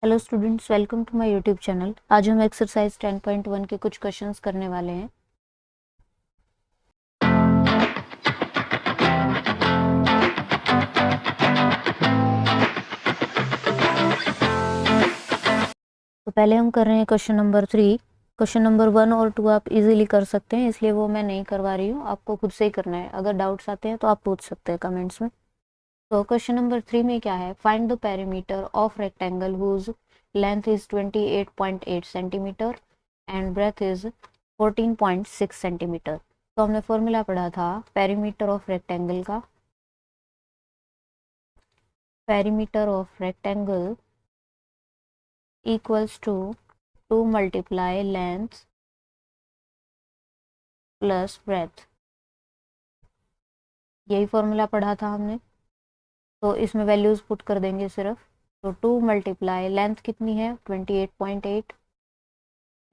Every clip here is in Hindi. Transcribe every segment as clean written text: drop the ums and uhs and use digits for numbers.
Hello students, welcome to my YouTube channel. आज हम एक्सरसाइज 10.1 के कुछ क्वेश्चंस करने वाले हैं। तो पहले हम कर रहे हैं क्वेश्चन नंबर 3। क्वेश्चन नंबर 1 और 2 आप इजीली कर सकते हैं, इसलिए वो मैं नहीं करवा रही हूँ, आपको खुद से ही करना है। अगर डाउट्स आते हैं तो आप पूछ सकते हैं कमेंट्स में। तो क्वेश्चन नंबर 3 में क्या है, find the perimeter of rectangle whose length is 28.8 centimetre and breadth is 14.6 centimetre. तो हमने फॉर्मूला पढ़ा था पेरीमीटर ऑफ रेक्टेंगल का। Perimeter of rectangle equals to 2 multiply length plus breadth। यही फॉर्मूला पढ़ा था हमने, तो इसमें वैल्यूज पुट कर देंगे सिर्फ। तो 2 मल्टीप्लाई लेंथ कितनी है 28.8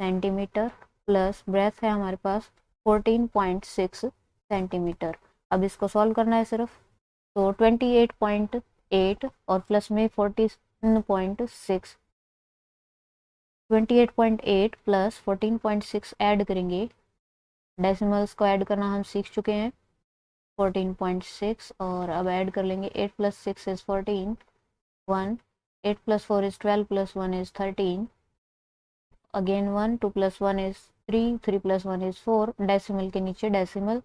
सेंटीमीटर प्लस ब्रेथ है हमारे पास 14.6 सेंटीमीटर। अब इसको सॉल्व करना है सिर्फ। तो 28.8 और प्लस में 14.6, 28.8 प्लस 14.6 ऐड करेंगे। डेसिमल्स को ऐड करना हम सीख चुके हैं। 14.6 और अब ऐड कर लेंगे 8 plus 6 is 14, 1, 8 plus 4 is 12 plus 1 is 13, again 1, 2 plus 1 is 3, 3 plus 1 is 4, decimal के नीचे डेसिमल।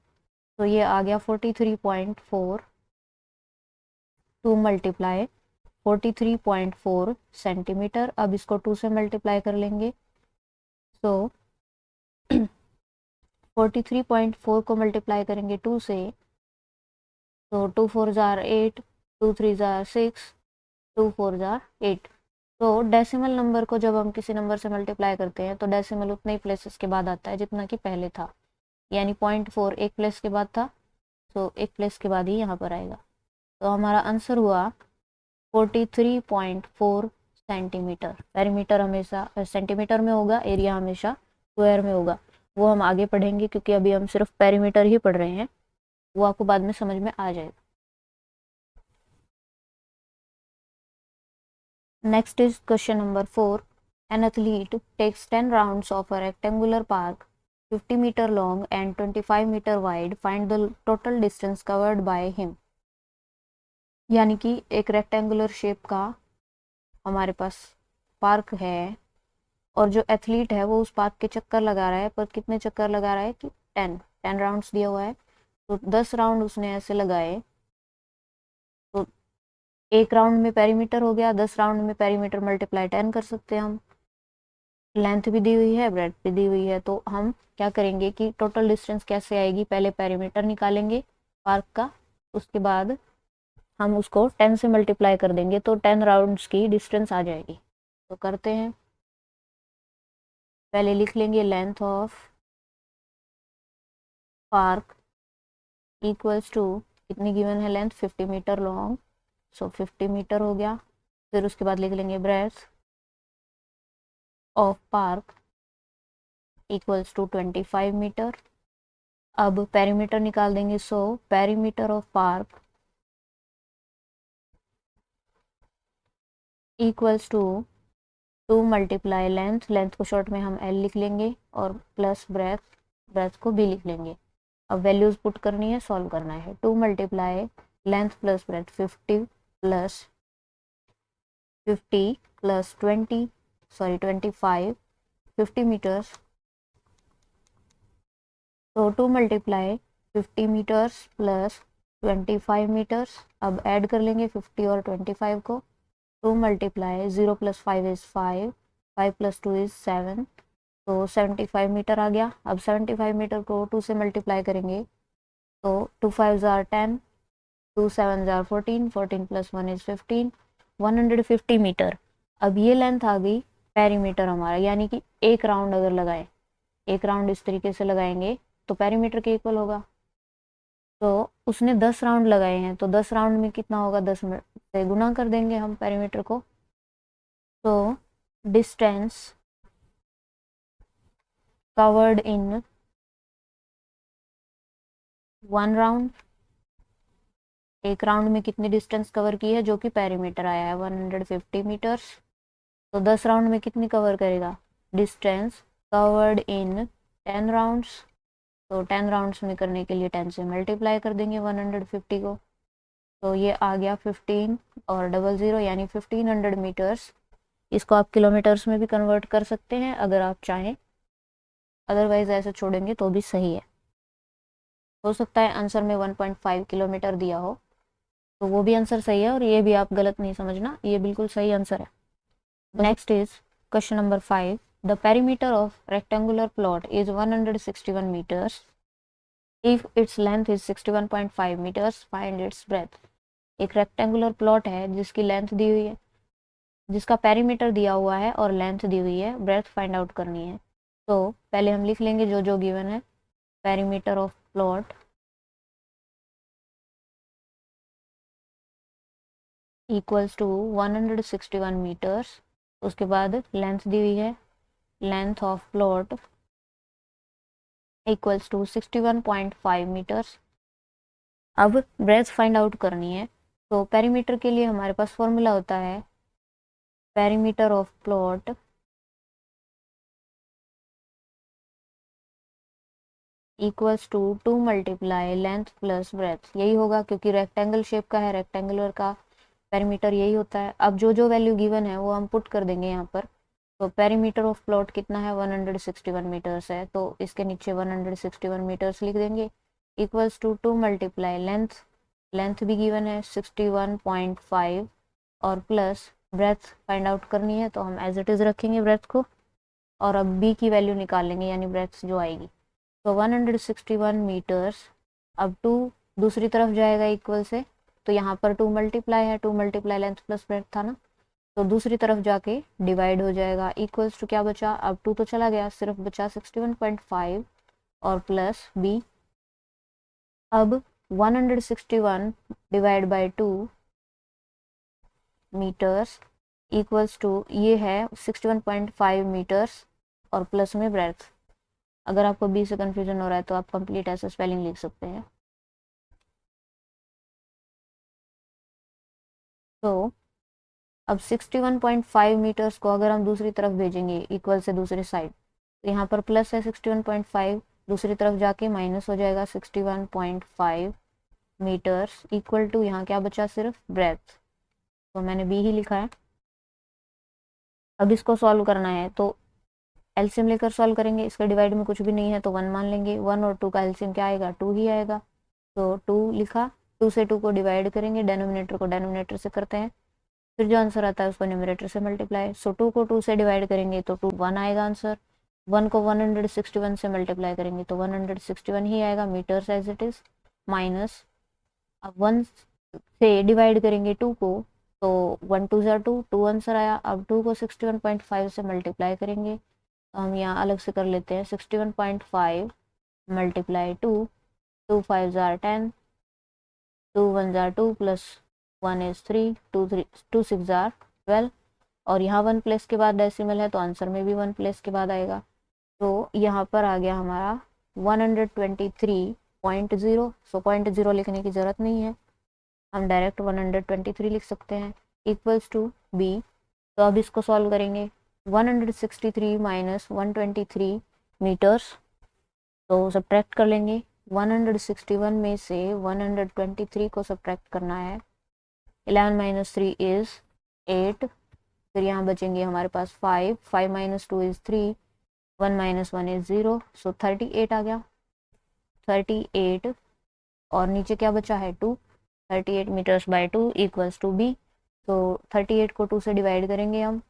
तो ये आ गया 43.4, 2 मल्टीप्लाई 43.4 सेंटीमीटर। अब इसको 2 से मल्टीप्लाई कर लेंगे। तो 43.4 को मल्टीप्लाई करेंगे 2 से, तो 2 4 जार 8, 2 3 जार 6, 2 4 जार 8। तो डेसिमल नंबर को जब हम किसी नंबर से मल्टीप्लाई करते हैं तो डेसिमल उतने ही प्लेसेस के बाद आता है जितना कि पहले था, यानी 0.4 एक प्लेस के बाद था, तो एक प्लेस के बाद ही यहाँ पर आएगा। तो हमारा आंसर हुआ 43.4 सेंटीमीटर। पेरीमीटर हमेशा सेंटीमीटर में होगा, एरिया हमेशा स्क्वायर में होगा। वो हम आगे पढ़ेंगे क्योंकि अभी हम सिर्फ पेरीमीटर ही पढ़ रहे हैं, वो आपको बाद में समझ में आ जाएगा। Next is question number 4. An athlete takes 10 rounds of a rectangular park 50 meter long and 25 meter wide. Find the total distance covered by him. यानी कि एक रेक्टेंगुलर शेप का हमारे पास पार्क है और जो एथलीट है वो उस पार्क के चक्कर लगा रहा है, पर कितने चक्कर लगा रहा है कि 10 राउंड्स दिया हुआ है। तो 10 राउंड उसने ऐसे लगाए, तो एक राउंड में पेरीमीटर हो गया, 10 राउंड में पेरीमीटर मल्टीप्लाई 10 कर सकते हैं हम। लेंथ भी दी हुई है, ब्रेड्थ भी दी हुई है, तो हम क्या करेंगे कि टोटल डिस्टेंस कैसे आएगी, पहले पेरीमीटर निकालेंगे पार्क का, उसके बाद हम उसको 10 से मल्टीप्लाई कर देंगे तो 10 राउंड्स की डिस्टेंस आ जाएगी। तो करते हैं, पहले लिख लेंगे length of park equals to, कितनी गिवन है length 50 metre long, so 50 metre हो गया। फिर उसके बाद लिख लेंगे breadth of park equals to 25 metre. अब पेरीमीटर निकाल देंगे, so perimeter of park equals to 2 multiply length, length को शॉर्ट में हम एल लिख लेंगे, और प्लस ब्रेथ, ब्रेथ को बी लिख लेंगे। अब वैल्यूज पुट करनी है, सॉल्व करना है। 2 multiply length plus breadth 50 plus 50 plus 20, sorry 25, 50 metres. तो 2 मल्टीप्लाई 50 मीटर्स प्लस 25 मीटर्स। अब ऐड कर लेंगे 50 और 25 को। 2 multiply 0 plus 5 is 5, 5 plus 2 is 7, तो 75 मीटर आ गया। अब 75 मीटर को 2 से मल्टीप्लाई करेंगे, तो 2 5 जार 10, 2 7 जार 14, 14 प्लस 1 इज 15, 150 मीटर। अब ये लेंथ आ गई पेरीमीटर हमारा, यानी कि एक राउंड अगर लगाए, एक राउंड इस तरीके से लगाएंगे तो पेरीमीटर के इक्वल होगा। तो उसने 10 राउंड लगाए हैं, तो 10 राउंड में कितना होगा, 10 से गुना कर देंगे हम पेरीमीटर को। तो डिस्टेंस कवर्ड इन 1 राउंड, एक राउंड में कितनी डिस्टेंस कवर की है जो कि पेरीमीटर आया है 150 मीटर्स। तो 10 राउंड में कितनी कवर करेगा? Distance covered in 10 rounds. तो 10 राउंड्स में करने के लिए 10 से मल्टीप्लाई कर देंगे 150 को, तो ये आ गया 15 और 00 यानी 1500 मीटर्स। इसको आप किलोमीटर्स में भी कन्वर्ट कर सकते हैं अगर आप चाहें, अदरवाइज ऐसे छोड़ेंगे तो भी सही है। हो सकता है आंसर में 1.5 किलोमीटर दिया हो, तो वो भी आंसर सही है, और ये भी आप गलत नहीं समझना, ये बिल्कुल सही आंसर है। Next is question number 5। The perimeter of rectangular plot is 161 meters. If its length is 61.5 meters, find its breadth. एक रेक्टेंगुलर प्लॉट है जिसकी लेंथ दी हुई है, जिसका पेरीमीटर दिया हुआ है और लेंथ दी हुई है, ब्रेथ फाइंड आउट करनी है। तो पहले हम लिख लेंगे जो जो गिवन है। Perimeter of plot equals to 161 metres. उसके बाद लेंथ दी हुई है, length of plot equals to 61.5 metres. अब ब्रेथ फाइंड आउट करनी है, तो पेरीमीटर के लिए हमारे पास फॉर्मूला होता है perimeter of plot equals to 2 multiply length plus breadth. यही होगा क्योंकि रेक्टेंगल शेप का है, रेक्टेंगुलर का पेरीमीटर यही होता है। अब जो जो वैल्यू गिवन है वो हम पुट कर देंगे यहाँ पर। तो पेरीमीटर ऑफ प्लॉट कितना है? 161 मीटर्स है, तो इसके नीचे 161 मीटर्स लिख देंगे equals to 2 multiply length, length भी गिवन है 61.5 और प्लस ब्रेथ फाइंड आउट करनी है, तो हम एज इट इज़ रखेंगे ब्रेथ को, और अब बी की वैल्यू निकालेंगे यानी ब्रेथ जो आएगी। तो 161 मीटर्स, अब 2 दूसरी तरफ जाएगा इक्वल से, तो यहाँ पर 2 मल्टीप्लाई है, 2 मल्टीप्लाई लेंथ प्लस ब्रेथ था ना, तो दूसरी तरफ जाके डिवाइड हो जाएगा इक्वल्स टू क्या बचा? अब 2 तो चला गया, सिर्फ बचा 61.5 और प्लस बी। अब 161 divide by 2 metres equals to ये है 61.5 मीटर्स और प्लस में ब्रेथ। अगर आपको बी से कंफ्यूजन हो रहा है तो आप कंप्लीट ऐसे स्पेलिंग लिख सकते हैं। तो अब 61.5 मीटर्स को अगर हम दूसरी तरफ भेजेंगे इक्वल से दूसरी साइड, तो यहाँ पर प्लस है 61.5, दूसरी तरफ जाके माइनस हो जाएगा 61.5 मीटर्स इक्वल टू यहाँ क्या बचा? सिर्फ ब्रेथ, तो मैंने बी ही लिखा है। अब इसको सॉल्व करना है, तो एलसीएम लेकर सॉल्व करेंगे। इसका डिवाइड में कुछ भी नहीं है तो 1 मान लेंगे, 1 और 2 का एलसीएम क्या आएगा? 2 ही आएगा, तो 2 लिखा। 2 से 2 को डिवाइड करेंगे, डेनोमिनेटर को डेनोमिनेटर से करते हैं, फिर जो आंसर आता है उसको न्यूमरेटर से मल्टीप्लाई। सो 2 को 2 से डिवाइड करेंगे तो 2 1 आएगा आंसर। 1 को 161 से मल्टीप्लाई करेंगे तो 161 ही आएगा metres as it is, minus अब 1 से डिवाइड करेंगे 2 को, तो 1 2 ज़ा 2, 2 आंसर आया। अब 2 को 61.5 से मल्टीप्लाई करेंगे, तो हम यहाँ अलग से कर लेते हैं 61.5 मल्टीप्लाई 2, 2 5 ज़ा 10, 2 1 ज़ा 2 प्लस 1 इज 3, 2 6 ज़ा 12, और यहाँ 1 प्लेस के बाद डेसिमल है तो आंसर में भी 1 प्लेस के बाद आएगा। तो यहाँ पर आ गया हमारा 123.0। सो 0.0 लिखने की ज़रूरत नहीं है, हम डायरेक्ट 123 लिख सकते हैं इक्वल्स टू बी। तो अब इसको सॉल्व करेंगे, 163 माइनस 123 मीटर्स, तो सब्ट्रैक्ट कर लेंगे। 161 में से 123 को सब्ट्रैक्ट करना है, 11 माइनस 3 इज़ 8, फिर यहाँ बचेंगे हमारे पास 5, 5 minus 2 is 3, 1 minus 1 is 0, so 38 आ गया, 38, और नीचे क्या बचा है? 2, 38 metres by 2 equals to B. तो 38 को 2 से डिवाइड करेंगे हम,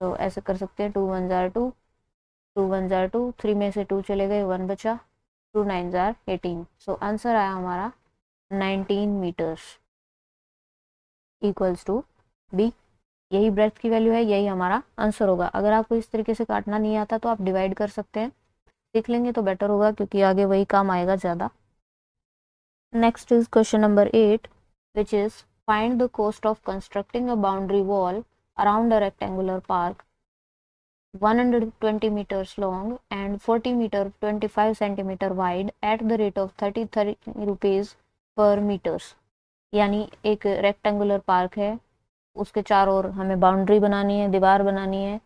तो ऐसे कर सकते हैं 2 1 ज़ा 2, 2 1 ज़ा 2, 3 में से 2 चले गए, 1 बचा, 2 9 ज़ा 18। सो आंसर आया हमारा 19 मीटर्स इक्वल्स टू बी। यही ब्रेथ की वैल्यू है, यही हमारा आंसर होगा। अगर आपको इस तरीके से काटना नहीं आता तो आप डिवाइड कर सकते हैं, सीख लेंगे तो बेटर होगा क्योंकि आगे वही काम आएगा ज़्यादा। Next is question number 8, which is find the cost of constructing a boundary wall around a rectangular park 120 meters long and 40 meter 25 centimeter wide at the rate of 30 rupees per meters। यानी एक रेक्टेंगुलर पार्क है उसके चारों ओर हमें बाउंड्री बनानी है, दीवार बनानी है,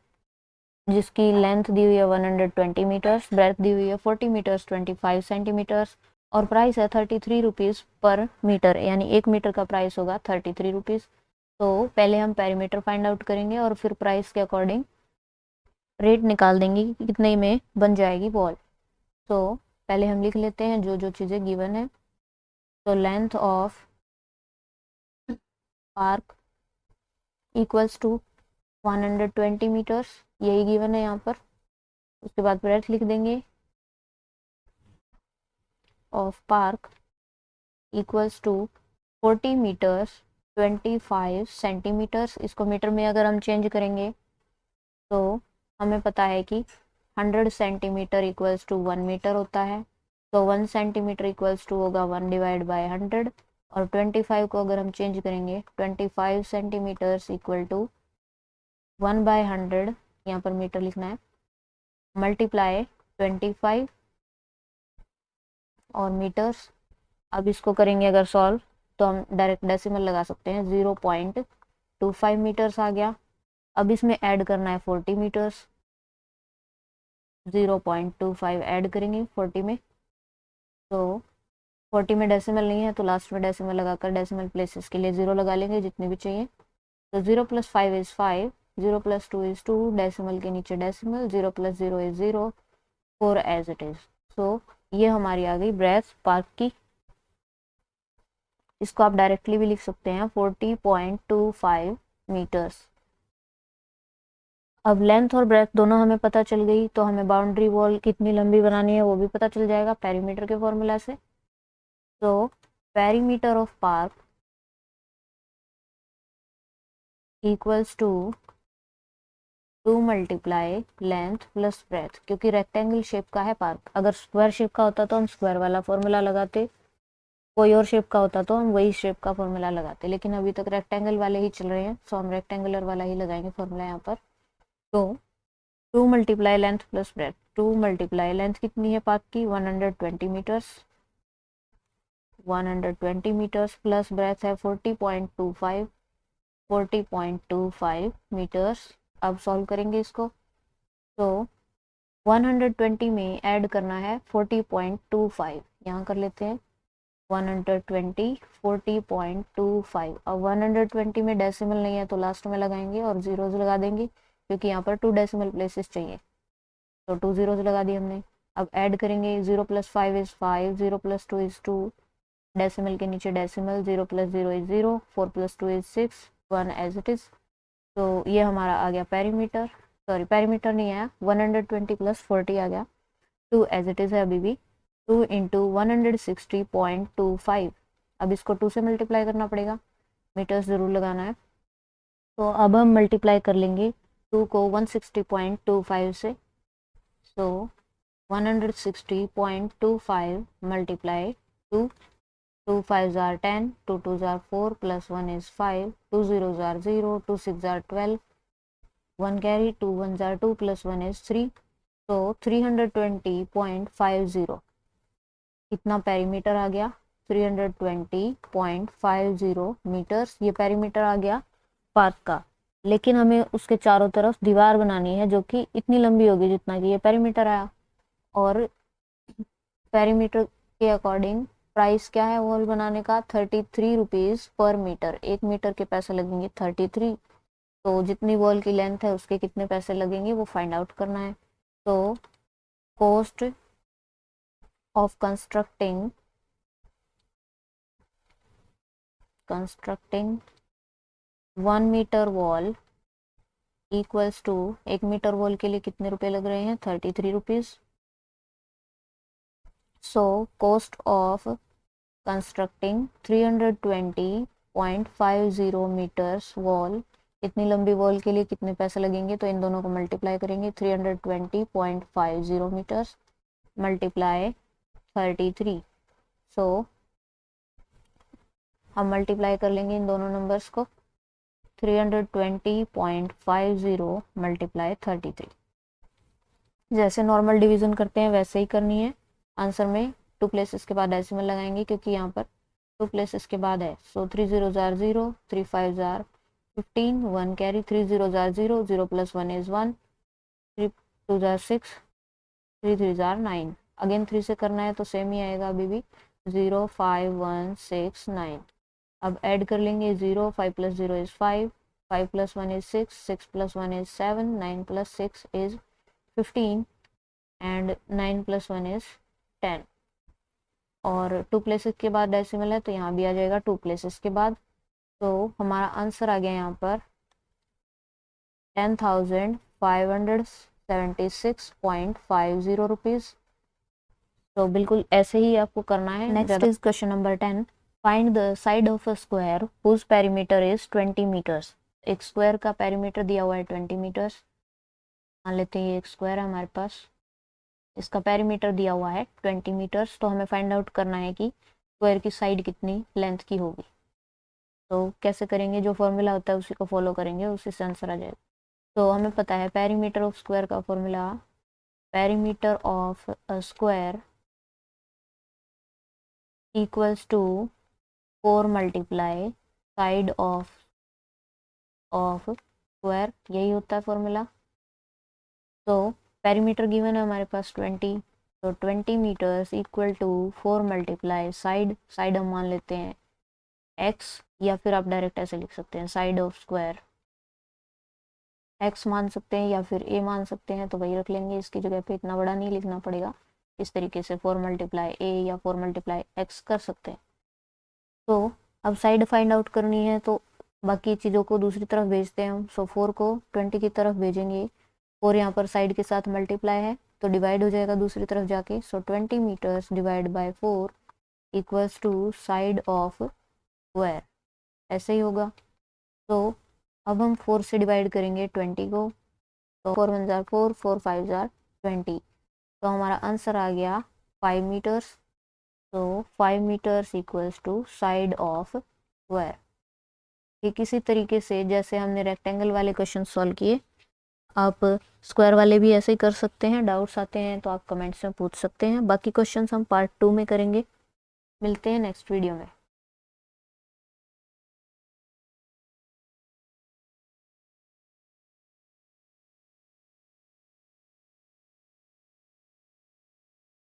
जिसकी लेंथ दी हुई है 120 मीटर्स, ब्रेथ दी हुई है 40 मीटर्स 25 सेंटीमीटर्स, और प्राइस है 33 रुपीज़ पर मीटर, यानी 1 मीटर का प्राइस होगा 33 रुपीज़। तो पहले हम पेरीमीटर फाइंड आउट करेंगे और फिर प्राइस के अकॉर्डिंग रेट निकाल देंगे कि कितने में बन जाएगी वॉल। तो पहले हम लिख लेते हैं जो जो चीज़ें गिवन है। तो length of park equals to 120 metres, यही गिवन है यहाँ पर। उसके बाद ब्रेथ लिख देंगे of park equals to 40 metres 25 centimetres. इसको मीटर में अगर हम चेंज करेंगे तो हमें पता है कि 100 सेंटीमीटर इक्वल्स टू 1 मीटर होता है। तो 1 सेंटीमीटर इक्वल्स टू होगा 1 डिवाइड बाय 100, और 25 को अगर हम चेंज करेंगे 25 सेंटीमीटर्स इक्वल टू 1 बाय 100, यहाँ पर मीटर लिखना है, मल्टीप्लाई 25 और मीटर्स। अब इसको करेंगे अगर सॉल्व तो हम डायरेक्ट डेसिमल लगा सकते हैं, 0.25 मीटर्स आ गया। अब इसमें ऐड करना है 40 मीटर्स, 0.25 ऐड करेंगे 40 में। तो 40 में डेसिमल नहीं है तो लास्ट में डेसिमल लगाकर डेसिमल प्लेसेस के लिए 0 लगा लेंगे जितने भी चाहिए। तो 0 + 5 इज़ 5, 0 + 2 इज़ 2, डेसिमल के नीचे decimal, 0 + 0 is 0, 4 as it is. So ये हमारी आ गई ब्रेथ पार्क की। इसको आप डायरेक्टली भी लिख सकते हैं 40.25 मीटर्स। अब लेंथ और ब्रेथ दोनों हमें पता चल गई, तो हमें बाउंड्री वॉल कितनी लंबी बनानी है वो भी पता चल जाएगा पेरीमीटर के फॉर्मूला से। तो perimeter of park equals to 2 multiply length plus breadth, क्योंकि रेक्टेंगल शेप का है पार्क। अगर स्क्वायर शेप का होता तो हम स्क्वायर वाला फॉर्मूला लगाते, कोई और शेप का होता तो हम वही शेप का फॉर्मूला लगाते, लेकिन अभी तक रेक्टेंगल वाले ही चल रहे हैं, सो हम रेक्टेंगुलर वाला ही लगाएंगे फॉर्मूला यहाँ पर। तो 2 multiply length plus breath, 2 multiply length कितनी है पार्क की 120 मीटर्स, 120 मीटर्स प्लस ब्रेथ है 40.25, 40.25 मीटर्स। अब सॉल्व करेंगे इसको, तो 120 में ऐड करना है 40.25, यहाँ कर लेते हैं 120 40.25। अब 120 में डेसिमल नहीं है तो लास्ट में लगाएंगे और जीरोज लगा देंगे, क्योंकि यहाँ पर 2 डेसिमल प्लेसेस चाहिए, तो 2 जीरोज लगा दिए हमने। अब ऐड करेंगे 0 + 5 इज़ 5, 0 + 2 इज़ 2, डेसिमल के नीचे decimal, 0 + 0 is 0, 4 + 2 is 6, 1 as it is. तो ये हमारा आ गया पेरीमीटर, सॉरी पेरीमीटर नहीं आया, 120 + 40 आ गया, 2 एज इट इज़ है अभी भी, 2 × 160.25। अब इसको 2 से मल्टीप्लाई करना पड़ेगा, मीटर्स ज़रूर लगाना है। तो अब हम मल्टीप्लाई कर लेंगे 2 को 160.25 से, सो 160.25 multiply 2, 2 5s are 10, 2 2s are 4, plus 1 is 5, 2 0s are 0, 2 6s are 12, 1 carry, 2 1s are 2, plus 1 is 3, तो 320.50 इतना पेरीमीटर आ गया, 320.50 मीटर्स ये पेरीमीटर आ गया पार्क का। लेकिन हमें उसके चारों तरफ दीवार बनानी है जो कि इतनी लंबी होगी जितना कि ये पेरीमीटर आया, और पेरीमीटर के अकॉर्डिंग प्राइस क्या है वॉल बनाने का 33 रुपीज़ पर मीटर, 1 मीटर के पैसे लगेंगे 33। तो जितनी वॉल की लेंथ है उसके कितने पैसे लगेंगे वो फाइंड आउट करना है। तो cost of constructing 1 metre wall equals to 1 metre wall के लिए कितने रुपए लग रहे हैं 33 rupees. So cost of constructing 320.50 metres wall, इतनी लंबी वॉल के लिए कितने पैसे लगेंगे, तो इन दोनों को मल्टीप्लाई करेंगे, 320.50 मीटर्स मल्टीप्लाई 33। सो हम मल्टीप्लाई कर लेंगे इन दोनों नंबर्स को, 320.50 मल्टीप्लाई 33। जैसे नॉर्मल डिवीजन करते हैं वैसे ही करनी है। आंसर में 2 प्लेसेस के बाद डेसिमल लगाएंगे क्योंकि यहाँ पर 2 प्लेसेस के बाद है। सो 3 0s are 0, 3 5s are 15, 1 carry, 3 zeros are 0, 0 plus 1 is 1, 3 2s are 6, 3 3s are 9. Again 3 से करना है तो सेम ही आएगा अभी भी 0 5 1 6 9. अब ऐड कर लेंगे 0 5 plus 0 is 5, 5 plus 1 is 6, 6 plus 1 is 7, 9 plus 6 is 15 and 9 plus 1 is 10. और 2 प्लेसेस के बाद डेसिमल है तो यहाँ भी आ जाएगा 2 प्लेसेस के बाद. तो हमारा आंसर आ गया यहाँ पर 10,576.50 रुपीज़. तो बिल्कुल ऐसे ही आपको करना है. Next is question number 10. Find the side of a square whose perimeter is 20 metres. एक स्क्वायर का पेरीमीटर दिया हुआ है 20 मीटर्स. मान लेते हैं ये एक स्क्वायर है हमारे पास, इसका पेरीमीटर दिया हुआ है 20 मीटर्स. तो हमें फाइंड आउट करना है कि स्क्वायर की साइड कितनी लेंथ की होगी. तो कैसे करेंगे, जो फॉर्मूला होता है उसी को फॉलो करेंगे, उसी से आंसर आ जाएगा. तो हमें पता है पेरीमीटर ऑफ स्क्वायर का formula, perimeter of a square equals to 4 multiply side of square, यही होता है फॉर्मूला. तो पेरीमीटर गिवन है हमारे पास 20, तो 20 metres equal to 4 multiply side हम मान लेते हैं x, या फिर आप डायरेक्ट ऐसे लिख सकते हैं साइड ऑफ स्क्वायर x मान सकते हैं या फिर a मान सकते हैं, तो वही रख लेंगे. इसकी जगह पे इतना बड़ा नहीं लिखना पड़ेगा. इस तरीके से 4 मल्टीप्लाई a या 4 मल्टीप्लाई x कर सकते हैं. तो अब साइड फाइंड आउट करनी है तो बाकी चीज़ों को दूसरी तरफ भेजते हैं हम. सो 4 को 20 की तरफ भेजेंगे, और यहाँ पर साइड के साथ मल्टीप्लाई है तो डिवाइड हो जाएगा दूसरी तरफ जाके. So 20 metres divide by 4 equals to side of square, ऐसे ही होगा. तो अब हम 4 से डिवाइड करेंगे 20 को, तो 4 1 जार 4, 4 5 जार 20. तो हमारा आंसर आ गया 5 मीटर्स. तो 5 metres equals to side of square. ठीक इसी तरीके से जैसे हमने रेक्टेंगल वाले क्वेश्चन सॉल्व किए, आप स्क्वायर वाले भी ऐसे ही कर सकते हैं. डाउट्स आते हैं तो आप कमेंट्स में पूछ सकते हैं. बाकी क्वेश्चंस हम पार्ट 2 में करेंगे. मिलते हैं नेक्स्ट वीडियो में.